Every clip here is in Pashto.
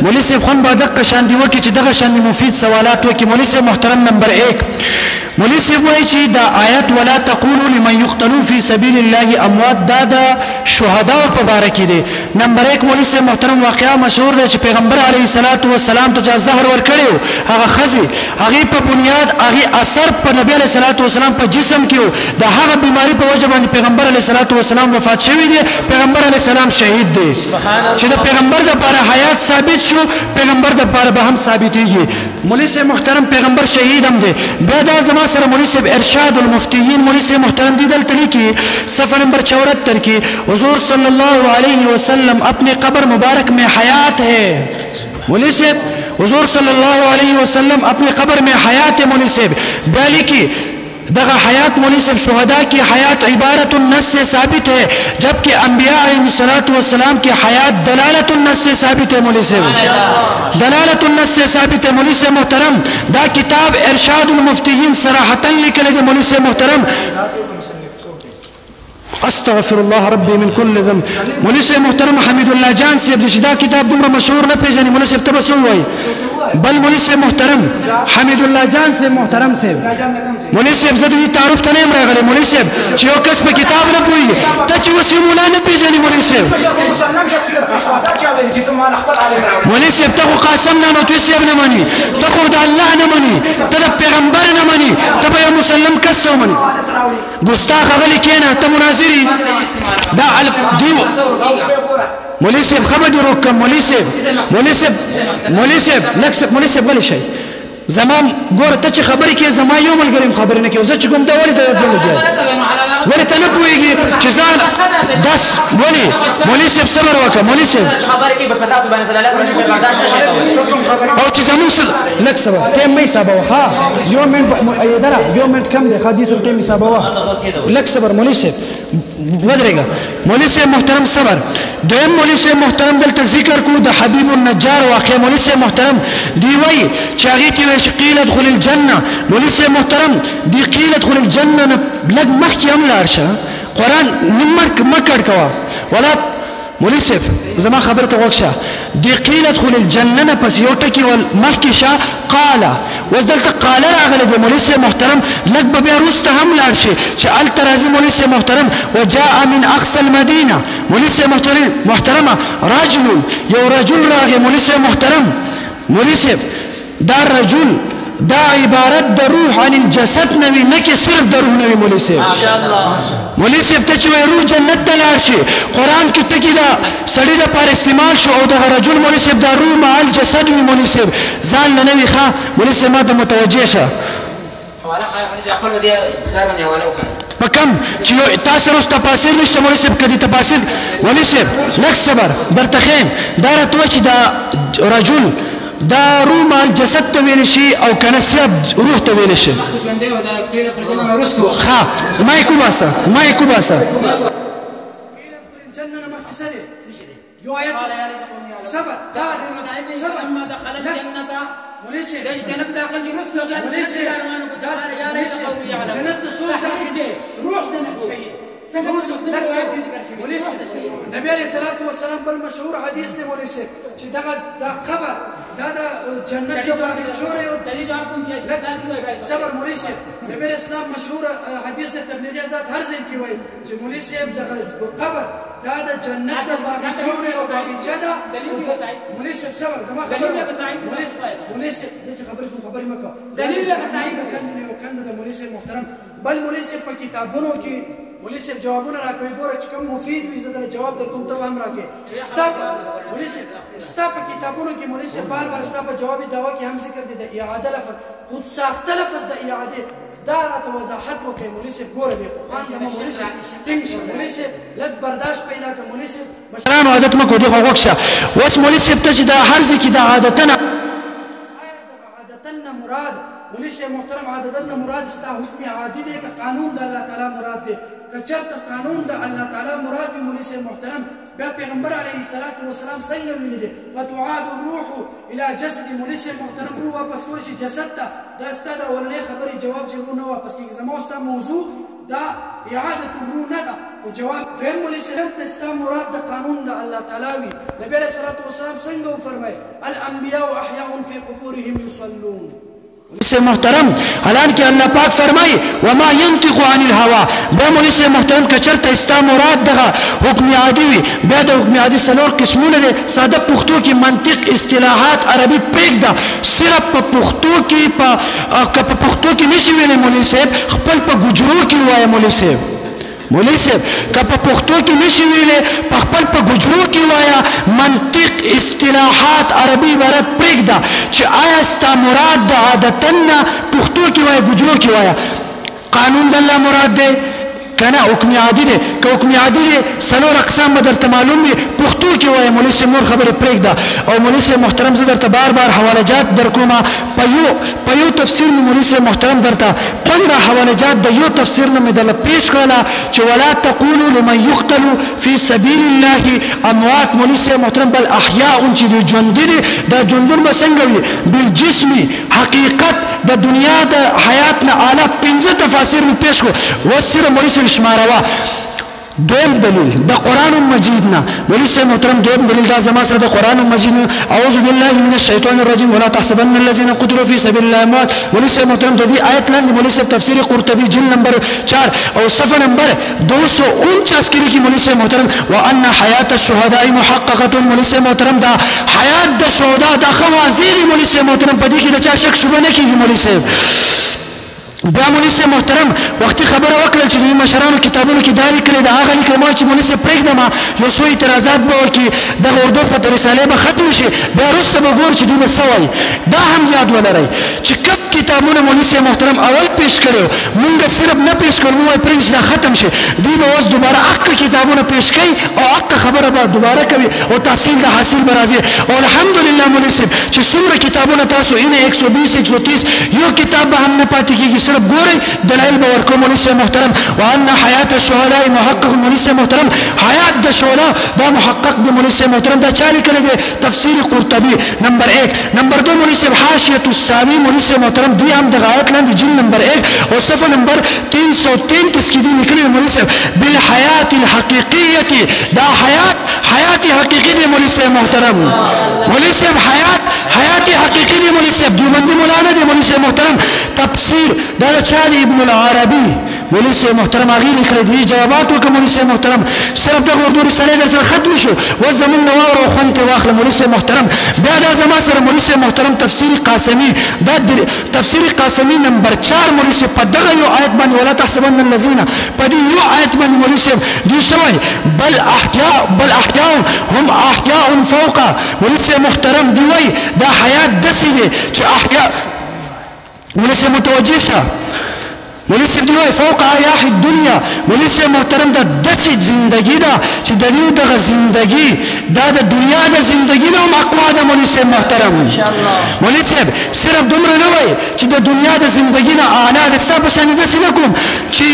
مولوی صاحب خون به دغه شان دی وکړي چې دغه شان مفید سوالات وکړي. مولوی صاحب محترم نمبر 1 مولوی صاحب وایي چې دا آیت ولا تقولوا لمن يقتلوا في سبيل الله اموات دا د شهداو په باره کې دی. نمبر 1 مولوی صاحب محترم واقعا مشهور دی چې پیغمبر علیه الصلاۃ والسلام ته زهر ورکړی و، هغه ښځې هغې په بنیاد هغې اثر په نبي علیه الصلاۃ والسلام په جسم کې و، د هغه بیماري په وجه باندې پیغمبر علیه الصلاۃ والسلام وفات شوی دی. پیغمبر علیه السلام شهید دی چې د پیغمبر دپاره حیات ثابت شو، پیغمبر دپاره به هم ثابتېږي. مولوی صاحب محترم پیغمبر شهید هم دی. بیا دا زما سره مولوی صاحب ارشاد المفتیین مولوی صاحب محترم دی دلته لیکي صفحه نمبر 74 کی حضور صلی اللہ علیہ وسلم اپنے قبر مبارک میں حیات ہے. مولوی صاحب حضور صلی اللہ علیہ وسلم اپنے قبر میں حیات ہے. مولوی صاحب بیا لیکي دغه حیات مولوی صاحب شهدا کی حیات عبارت النص سے ثابت ہے، جبکہ انبیاء علیہ الصلوۃ والسلام کی حیات دلالت النص سے ثابت ہے. مولوی صاحب دلالت النص سے ثابت ہے. مولوی صاحب محترم دا کتاب ارشاد المفتیین صراحتا لکلی دی. مولوی صاحب محترم استغفر الله ربي من كل ذنب. مولوی صاحب محترم حمید الله جان صاحب چې دا کتاب دومره مشهور نه پیژني. مولوی صاحب ته به څه ووایي؟ بل مولوی صاحب محترم حمید الله جان صاحب محترم صاحب مولوی صاحب زه د دې تعارف ته نه یم راغلی. مولوی صاحب چې یو کس په کتاب نه پوهېږي ته چې وسیع مولا نه پېژني. مولوی صاحب مولوی صاحب ته خو قاسم نعمتوي صاحب نه مني، ته خو د الله نه مني، ته د پیغمبر نه مني، ته به یو مسلم کس څه ومني. ګستاخ غلی کېنه ته مناظري دا مولوی صاحب خبر دې روک کړم. مولوی صاحب مولوی صاحب غلی شئ. زما ګوره ته چې خبرې کوې زما یو ملګری خبرې نه کوي، زه چې کوم دا ولې ته ځل لګیا ولې ته نه پوهېږي چې ځان داس ولې. مولوی صاحب صبر وکړه. مولوی صاحب او چې زموږ لږ صبر ټایم مه حسابوه ښه یو منټ ایدره یو منټ کم دی ښه دې سره ټایم حسابوه لږ صبر. مولوی صاحب ودرېږه. مولوی صاحب محترم صبر. دویم مولوی صاحب محترم دلته ذکر کو د حبیب النجار واقع. مولوی صاحب محترم دی وایي چې هغې کې وایي چې قیل ادخل الجنه. مولوی صاحب محترم دی قیل ادخل الجنه نه لږ مخکې هم لاړ شه، قرآن مه کړ کوه ولا. مولوی صاحب زما خبره ته غوږ شه. دی قیل ادخل الجنه نه پس یو ټکي مخکې شه قاله اوس دلته قاله راغلی دی. مولوی صاحب محترم لږ به بیا وروسته هم لاړ شي چې هلته راځي. مولوی صاحب محترم وجاء من اقصى المدینه. مولوی صاحب محترمه رجل یو رجل راغی. مولوی صاحب محترم مولوی صاحب دا رجل دا عبارت د روح عن الجسد نوی نه کې صرف د روح نوی. مولوی صاحب مولوی صاحب ته چې وایي روح جنت ته لاړ شي، قرآن کې ټکي دا سړي دپاره استعمال شو او دغه رجل مولوی صاحب دا روح مع الجسد وي. مولوی صاحب ځان نه نه وي ښه. مولوی صاحب ما ته متوجه شه په کم چې تا سره اوس تفاصیل نشته. مولوی صاحب که دې تفاصیل مولوی صاحب لږ صبر درته ښیم. دا راته وایي چې دا رجل دا روح مع الجسد ته ویلی شي او که نه صرف روح ته ویلی شي. ښه مایک وباسه مایک وباسه. صبر دا صبر ما دخل الجنة وليس جنة داخل رسل وليس جنة صوت روح نبی علیہ الصلوۃ والسلام بل مشهور حدیث دی مولوی صاحب چې دا قبر دا د جنت د باندې شوره او دلیل جواب کوم یا صبر مولوی صاحب نبی علیہ السلام مشهور حدیث د تبلیغی ذات هر ځای کې وایي چې مولوی صاحب د قبر دا د جنت د باندې شوره او باغچه ده. مولوی صاحب صبر زما خبره مولوی صاحب چې خبرې مکه دلیل د تایید کنده د مولوی صاحب محترم. بل مولوی صاحب په کتابونو کې مولوی صاحب جوابونه راکوي. ګوره چې کوم مفید وي زه دله جواب در کوم ته هم راکوې. مولوی صاحب ستا په کتابونو کې مولوی صاحب بار بار ستا په جواب دعوه کې هم ذکر دی د اعاده لفظ خود ساخته لفظ د اعادې دا راته وضاحت وکړئ. مولوی صاحب ګوره دی خو خان زما مولوی صاحب ټینګ شه. مولوی صاحب لږ برداشت پیدا کړه. مولوی صاحب مشرانو عادت مه کوو دې خو غوږ شه. اوس مولوی صاحب ته چې دا هر ځای کې دا عادتن مراد مولوی صاحب محترم عادتن مراد ستا حکم عادي دی که قانون د الله تعالی مراد دی؟ که چېرته قانون د الله تعالی مراد وي مولوی صاحب محترم بیا پیغمبر علیه الصلاة والسلام څنګه ویلي دی فتعاد الروح الى جسد. مولوی صاحب محترم روح واپس کولی شي جسد ته. دا ستا د اولنۍ خبرې جواب چې روح نه واپس کېږي. زما ستا موضوع دا اعادة نه ده خو جواب دویم مولوي صاحب ته ستا مراد د قانون د الله تعالی وي نبي علیه الصلاة والسلام څنګه وفرمایل الانبیاء احیاء فی قبورهم یصلون مولوی محترم حالانکہ اللہ پاک فرمائی وما ينطق عن الهوى بیا مولوی محترم که چرته استا مراد دغه حکم عادي وي بیا د حکم عادي څلور قسمونه دي ساده پښتو کې منطق اصطلاحات عربي پرېږده صرف په پښتو کې په پښتو کې نشي ویلی مولوی صاحب خپل په ګجرو کې وایه مولوی صاحب مولوی صاحب که په پښتو کې نشي ویلی په خپل په ګجرو کې وایه منطق اصطلاحات عربي عبارت پرېږده چې آیا ستا مراد د عادتن نه پښتو کې وایه ګجرو کې وایه قانون د الله مراد دی کنه حکم عادي دی که حکم عادي دی څلور اقسام به درته معلوم وي پښتو کې وایه مولوي صاحب نور خبرې پرېږده او مولوي صاحب محترم زه درته بار بار حواله جات در کومه په یو تفسیر مې مولوي صاحب محترم درته 15 حواله جات د یو تفسیر نه مې درله پیش کړله چې ولا تقولوا لمن يقتل في سبيل الله اموات مولوي صاحب محترم بل احیاء چې دوی ژوندي دي دا ژوندون به څنګه وي بالجسم حقیقت د دنیا د حیات نه اعلی 15 تفاسیر مې پیش کړو وسره مولوي صاحب شماروا دویم دلیل د قرآن مجید نه مولوی صاحب محترم دویم دلیل دا زما سره د قرآن مجید نه اعوذ بالله من الشیطان الرجیم ولا تحسبن الذين قتلوا في سبيل الله اموات مولوی صاحب محترم د دې آیت لاندې مولوی صاحب تفسیر قرطبی جلد نمبر 4 او صفحه نمبر 249 کې لیکي مولوی صاحب محترم وان حیات الشهداء محققه مولوی صاحب محترم دا حیات د شهدا د خوازیر مولوی صاحب محترم په دې کې د چا شک شوبه نه کیږي مولوی صاحب بیا مولوی صاحب محترم وختي خبره وکړل چې د مشرانو کتابونو کې دا لیکلي د هغه لیکلي چې مولوی صاحب پرېږدم یو څو اعتراضات به وکړي دغه اردو فتح رسالې به ختم شي بیا وروسته به ګورو چې دوی به څه وایي دا هم یاد ولرئ چې کوم کتابونه مولوی صاحب محترم اول پیش کړي مونږ صرف نه پیش کړو موږ پرېږدي چې دا ختم شي دوی به اوس دوباره حق کتابونه پیش کوي او حق خبره به دوباره کوي او تحصیل د حاصل به راځي او الحمدلله مولوی صاحب چې څومره کتابونه تاسو اینه 120 130 یو کتاب به هم نه پاتې کېږي صرف ګورئ دلایل به ورکوم مولوی صاحب محترم وان حیات الشهداء محقق مولوی صاحب محترم حیات د شهدا دا محقق دی مولوی صاحب محترم دا چا لیکلی دی تفسیر قرطبی نمبر 1 نمبر 2 مولوی صاحب حاشیه الساوی مولوی صاحب محترم دی هم دغه آیت لاندې جلد نمبر 1 او صفحه نمبر 333 کې دی لیکلی مولوی صاحب بالحیات الحقیقیه دا حیات حقیقی دی مولوی صاحب محترم مولوی صاحب حیات حقیقی دی مولوی صاحب دیوبندی مولانا دی مولوی صاحب محترم تفسیر دا چا دی ابن العربی مولوی صاحب محترم هغې لیکلی دي جوابات وکړه مولوی صاحب محترم صرف دغه اردو رسالې در سره ختم شو اوس زمونږ نه واوره او خوند ترې واخله مولوی صاحب محترم بیا دا زما سره مولوی صاحب محترم تفسیر قاسمي دا تفسیر قاسمي نمبر 4 مولوی صاحب په دغه یو آیت باندې ولا تحسبن الذین په دې یو آیت باندې مولوی صاحب دوی څه وایي بل احیاء هم احیاء فوق مولوی صاحب محترم دوی وایي دا حیات داسې دی چې احیاء مولوی صاحب متوجه شه مولوی صاحب دی وای فوق حیاه الدنیا مولوی صاحب محترم دا داسې زندگی ده چې د دې دغه زندگی دا د دنیا د زندگی نه هم اقوا ده مولوی صاحب محترم مولوی صاحب صرف دومره نه وای چې د دنیا د زندگی نه اعلی ده ستا په شان داسې نه کوم چې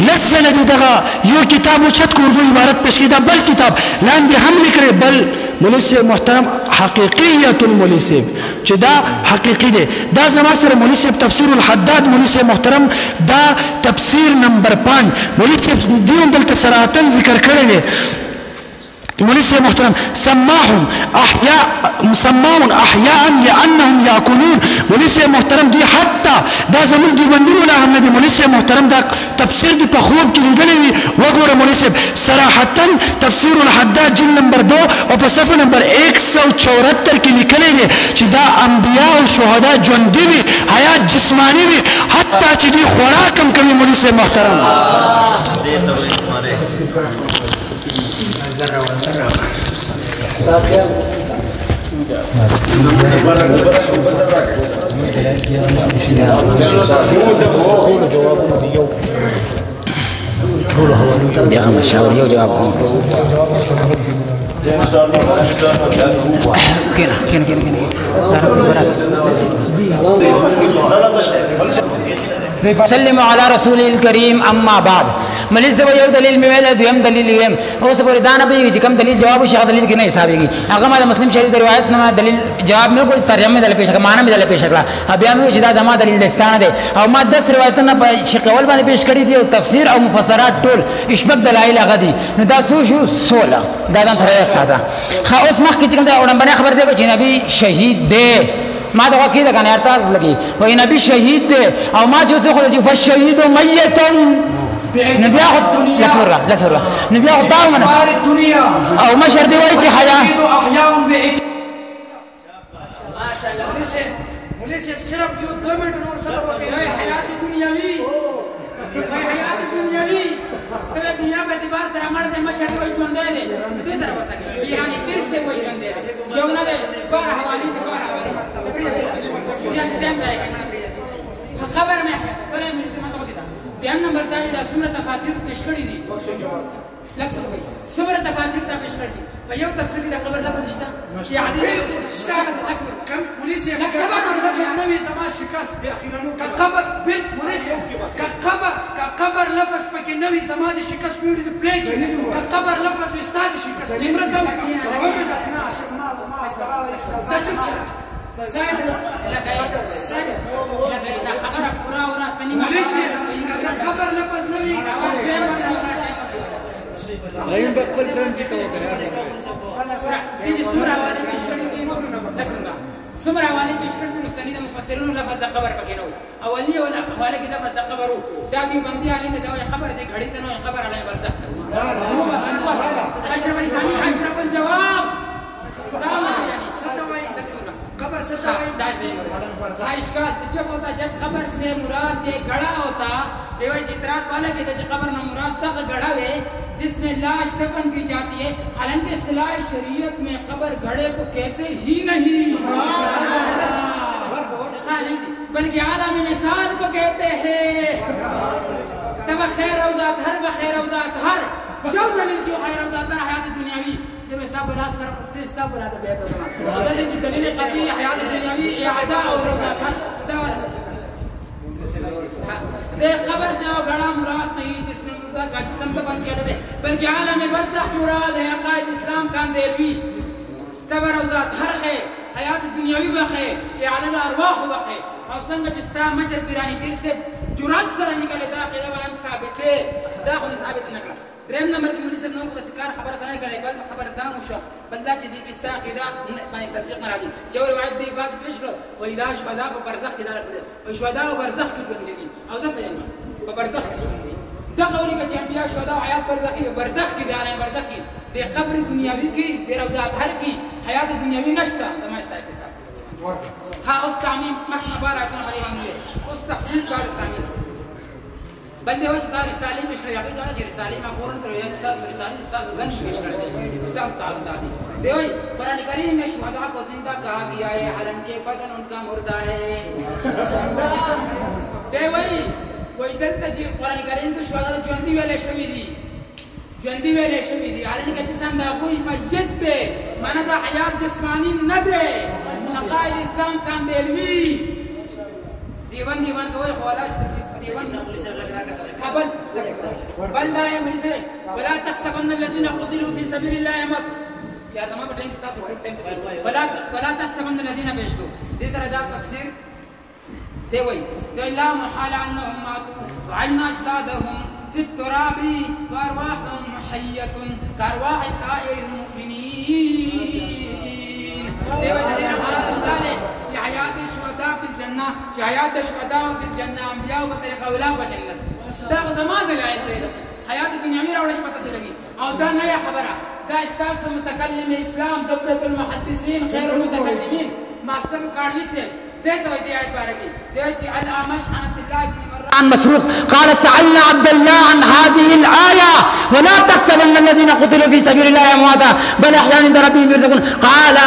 لس ځله د دغه یو کتاب اوچت کو اردو عبارت پیش کړي دا بل کتاب لاندې هم لیکلی بل مولوی صاحب محترم حقیقیت المولوی صاحب چې دا حقیقی دی دا زما سره مولوی صاحب تفسیر الحداد مولوی صاحب محترم دا تفسیر نمبر 5 مولوی صاحب دیوم دلته صراحتن ذکر کړی دی مولوی صاحب محترم سماهم احیاء لانهم یاکلون مولوی صاحب محترم دی حتی دا زمون دیوبندی مولا هم دی مولوی صاحب محترم دا تفسیر دی په خوب کې لیدلی وي وګوره مولوی صاحب صراحتن تفسیر الحداد جلد نمبر 2 او په صفحه نمبر 174 کې لیکلی دی چې دا انبیاء او شهدا ژوندي دي حیات جسمانی دي حتی چې دی خوراک هم کوي مولوی صاحب محترم دغه مشاور یو جواب کوم سلم على رسول الكريم اما بعد ملیس دی یو دلیل می ویل دویم دلیل ویم اوس پر دانه به چې کوم دلیل جواب شي دلیل کې نه حسابيږي هغه ما مسلم شریف د روایت نه دلیل جواب مې کو ترجمه دل پیش کړه معنا مې دل پیش کړه بیا مې چې دا دما دلیل دستانه دی او ما 10 روایتونه په شیخ اول باندې پیش کړی دي او تفسیر او مفسرات ټول اشبک دلایل هغه دي نو دا شو 16 دا د تر ساده خو اوس مخ کې کوم دا اورم خبر دی چې نبی شهید دی ما دا وکیل کنه ارتاز لګي وای نبی شهید دی او ما جو ته خو چې فشهید میت نبی اخذ لسره نبی اخذ داونه او مشر دی وای چې حیا ماشاءالله ولسه صرف یو 2 منټ نور سره وکړي حیات دنیاوی حیات دنیاوی ته دنیا په اعتبار سره مړ دی مشر دی وای ژوند دی دې سره وسګي بیرانی پیر سے وای ژوند دی ژوند دی بار حوالی دی بار حوالی یا ټیم دی خبر مې پرې مې سم ته وکړه ټیم نمبر دا چې سمره تفاسیر پیش کړی دي لکه سمره تفاسیر ته پیش کړی دي په یو تفسیر کې د قبر لفظ شته چې حدیث شته کم پولیس یې قبر لفظ نه وي زما شکست دی اخیرانو قبر بیت پولیس قبر لفظ پکې نه وي زما د شکست ویل دی پلیټ قبر لفظ وستا د شکست امرته دا څه زائد لګای دا خبره پورا ورا تني خبر لفظ نه وی غیم بخبل کرم کی کوي دې سمره حواله پیش کړی دي سمره حواله پیش کړی دي مستند مفسرین لفظ د خبر پکې نو اولی او حواله کې د خبر دا دی باندې علي د خبر دې غړي ته نو خبر علی برزخ اشرف الجواب يعني ستوي खबर से जब होता जब खबर से मुराद ये गड़ा होता देवा चित्रात वाला के खबर न मुराद तक गड़ा है जिसमें लाश दफन की जाती है हालांकि इस्तिलाह शरीयत में खबर गड़े को कहते ही नहीं बल्कि आलम मिसाल को कहते हैं तब खैर औदात हर बखैर औदात हर जो दलील की खैर औदात हयात दुनियावी जब استقبال صرف استقبال هذا بيت الزمان هذا اللي دليل قطعي حياه الدنيوي اعداء او رغبات ده خبر से गड़ा मुराद नहीं जिसमें मुर्दा का जिस्म दफन किया जाता है बल्कि आलम बरज़ख मुराद है अकायद इस्लाम का अंधेरवी कब्र औज़ात हर है हयात दुनियावी बखे इआदत अरवाह बखे और संग जिस्ता मजर पिरानी पीर से जुरात सर निकले दाखिल वाला ثابت है दाखिल ثابت نکړه دریم نمبر کې مولوی صاحب نو په ذکر خبر سره کړي بل خبر دا مشه بدلا چې دې کیسه قیدا باندې تطبیق نه راځي یو روایت دی بعد پیش کړو و اذا شهدا په برزخ کې دار او شهدا او برزخ کې ژوند دي او څه یم په برزخ کې ژوند دي دا قولي چې انبیا شهدا او حیات برزخ کې دار برزخ کې د قبر دنیاوی کې د روزات هر کې حیات دنیاوی نشته تمه استایته ها اوس تعمیم مخنا باراتنا علی باندې اوس تفصیل بعد تعمیم بل دی وجه دا رسالې مشره یغه دا چې رسالې ما قرآن تر یو استاد رسالې استاد غنش مشره دی استاد تعلق دی وही कुरान करीम में शुहदा को जिंदा कहा गया है हरम के बदन उनका मुर्दा है दे वही दलता जी कुरान करीम को शुहदा जंदी वाले शहीदी हरम का जिस्म दा कोई मस्जिद पे माना दा हयात जिस्मानी न दे अकायद इस्लाम का अंदेलवी दीवान को खवाला दीवान قبل بل لا يمري ولا تحسبن الذين قتلوا في سبيل الله اموات يا تمام بټین تاسو ولا تحسبن الذين بيشتو دې سره دا تفسیر دی وای لا محال انهم ماتوا وعنا اجسادهم في التراب وارواحهم حيه كارواح سائر المؤمنين دی وای في حياه الشهداء في الجنه في حياه الشهداء في الجنه انبياء بطريقه اولى وجنه دا زمان دلایل دی حیات دنیاوی راوړی پته دی لګي او دا نه خبره دا استاد متکلم اسلام زبدة المحدثين خير المتكلمين ماستر کاړوي سي دغه دی آیت بارکی دی الاعمش عن عبد الله بن عن مسروق قال سألنا عبد الله عن هذه الآية ولا تحسبن الذين قتلوا في سبيل الله أمواتا بل أحياء عند ربهم يرزقون قال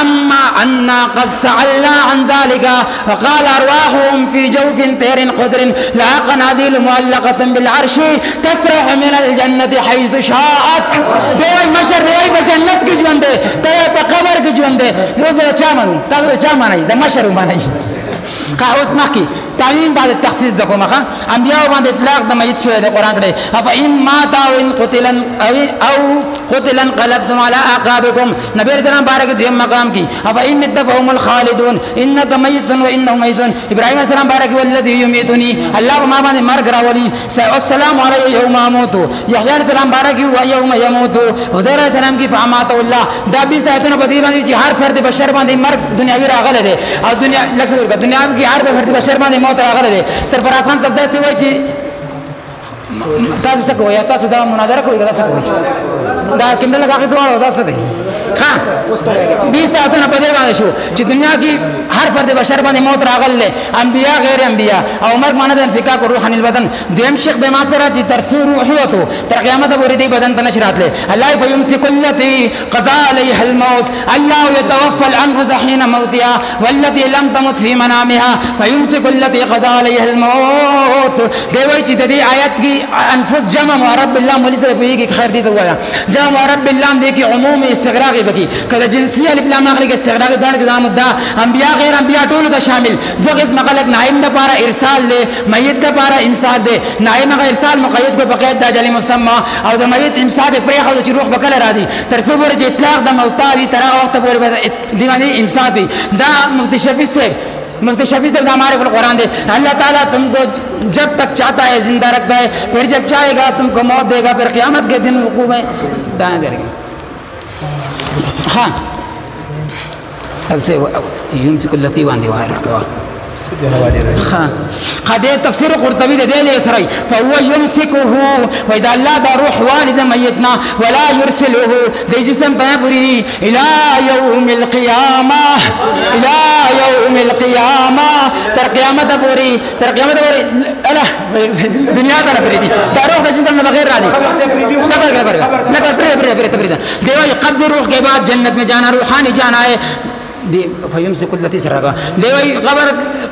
أما أنا قد سألنا عن ذلك وقال أرواحهم في جوف طير خضر لها قناديل معلقة بالعرش تسرح من الجنة حيث شاءت دوی مشر دوی په جنت کې ژوند دی دوی په قبر کې ژوند دی یو بل چا منو تاسو چا منئ د مشر منئ کا اوس مخکې تعین بعد تخصیص د کومه انبیاء باندې اطلاق د میت شوی د قران کړي اف ان مات او ان قتلا او قتلا انقلبتم على اعقابكم نبی رسول الله بارک دې مقام کی اف ان متفهم الخالدون انك ميت وانهم ميتون ابراهيم عليه السلام بارک والذي يميتني الله ما باندې مرګ راولي السلام علی یوم اموت یحیی علیہ السلام بارک و یوم يموت حضور علیہ السلام کی فامات الله دا 20 آیتونه په دې باندې چې هر فرد بشر باندې مرګ دنیاوی راغله ده او دنیا لکه دنیا کې هر فرد بشر باندې موت راغله ده سر پر آسان څه داسې وایي چې تاسو څه کوی تاسو دا مناظره کوي تاسو کوي دا کومه لږه دوه تاسو کوي ها 20 آیتونه په دې باندې شو چې دنیا کې هر فرد بشر باندې موت راغله انبیاء غیر انبیاء او مرګ معنی د انفکاک روح عن البدن دیم شیخ به ما سره چې ترسو روح وته تر قیامت پورې دې بدن ته نشرات له الله فیمسک التي قضى عليها الموت الله يتوفى الانفس حين موتها والتي لم تمت في منامها فيمسك التي قضى عليها الموت دی وایي چې د دې آیت کې انفس جمع رب الله مولوی سره پیږي خیر دې ته وایا جمع رب الله دې کې عموم استغراق بکی کله جنسیه الف لام اخر کې استغراق دونه کې دامه دا انبیاء غیر انبیاء ټول ته شامل دو قسم غلط نائم د پاره ارسال له میت د پاره امساک ده نائم غیر ارسال مقید کو بقید د اجل مسمى او د میت امساک پرې خو چې روح بکله راځي تر څو ور چې اطلاق د موتاوی تر هغه وخت پورې دی باندې امساک دی دا مفتی شفیع صاحب हमारे कुरान दे अल्लाह ताला तुमको जब तक चाहता है जिंदा रखता है फिर जब चाहेगा तुमको मौत देगा फिर क़यामत के दिन हुकूम है दाएं करेगा हाँ ऐसे युमसिकुल्लती वांदी वायर रखवा خدای تفسیر قرطبی دې له سره فهو يمسكه واذا الله دا روح والد میتنا ولا يرسله دې جسم ته پوری الى يوم القيامه تر قیامت پوری الله دنیا ته پوری دا روح د جسم نه بغیر راځي نه پرې دیوای قبض روح کے بعد جنت میں جانا روحانی جانا ہے فیمسک التی سرگا دیوئی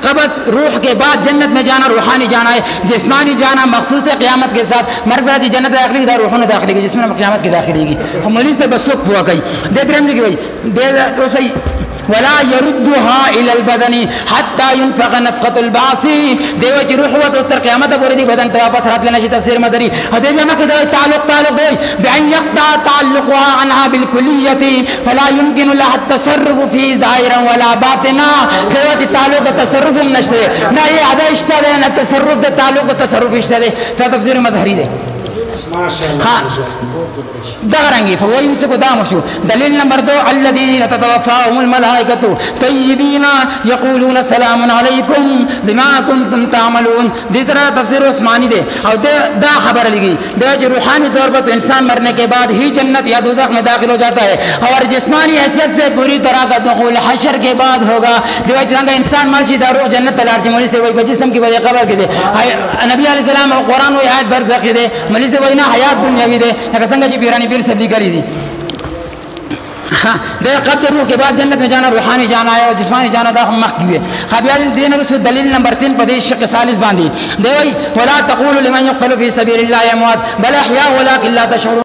قبض روح کے بعد جنت میں جانا روحانی جانا ہے جسمانی جانا مخصوص ہے قیامت کے ساتھ مرد راجی جنت داخلی کی روحوں نے داخلی کی جسم میں قیامت کی داخلی کی مولوی سے بس سکھ ہوا گئی دیکھ رہے ہیں کہ بھائی ولا يردها الى البدن حتى ينفخ نفخه البعث دیو چې روح وته تر قیامت پورې دی بدن ته واپس راتل نشي تفسیر مدري هدا بیا مکه دا تعلق دی بان يقطع تعلقها عنها بالكليه فلا يمكن لها التصرف في ظاهرا ولا باطنا دیو چې تعلق تصرف نشته نه یې ادا اشته نه تصرف د تعلق تصرف اشته دا تفسیر مظهری دی ماشاءالله دغرانگی فهو يمسك دامشو دلیل نمبر 2 الذين تتوفاهم الملائكه طيبين يقولون سلام عليكم بما كنتم تعملون دوسرا تفسیر عثمانی دے اور دا خبر لگی بے روحانی طور پر تو انسان مرنے کے بعد ہی جنت یا دوزخ میں داخل ہو جاتا ہے اور جسمانی حیثیت سے پوری طرح کا دخول حشر کے بعد ہوگا دیو جنگ انسان مرشد روح جنت تلار سے مولی سے وہی جسم کی وجہ قبر کے دے نبی علیہ السلام اور قرآن و آیات برزخ دے مولی سے وہی نا حیات دنیاوی دے نہ سنگ جی پیرانی پیر سبدی کری دی ہاں دے قبض روح کے بعد جنت میں جانا روحانی جانا ہے اور جسمانی جانا دا ہم مخ کیے خبیال دین رسول دلیل نمبر 3 پدیش شق ثالث باندھی دے وہی ولا تقولوا لمن يقتل في سبيل الله اموات بل احياء ولكن لا تشعرون